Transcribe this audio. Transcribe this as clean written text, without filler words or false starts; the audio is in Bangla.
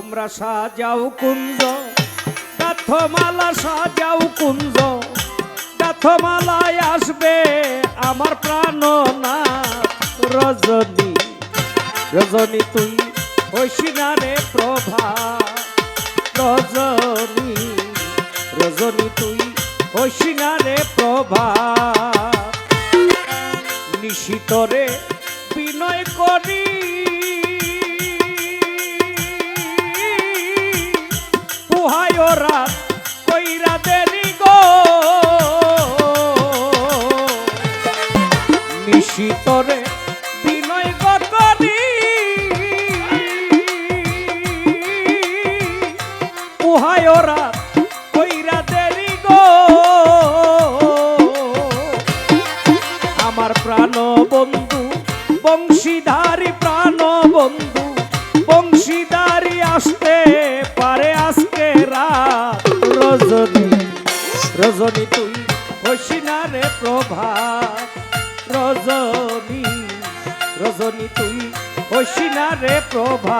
তোমরা সাজাও কুঞ্জ গাথমালা সাজাও কুঞ্জ গাথমালায় আসবে আমার প্রাণনাথ রজনী রজনী তুই হইসি না রে প্রভা রজনী রজনী তুই হইসি না রে প্রভা নিশিতরে বিনয় করি পুহায় রাত কইরা দেরি গো নিশিতরে বিনয় করি পুহায় রাত কইরা দেরি গো আমার প্রাণ বন্ধু বংশীধারী প্রাণ বন্ধু বংশীধারী আসতে পারে আজকে রাত রজনী রজনী তুই হইসি না রে প্রভা রজনী রজনী তুই হইসি না রে প্রভা।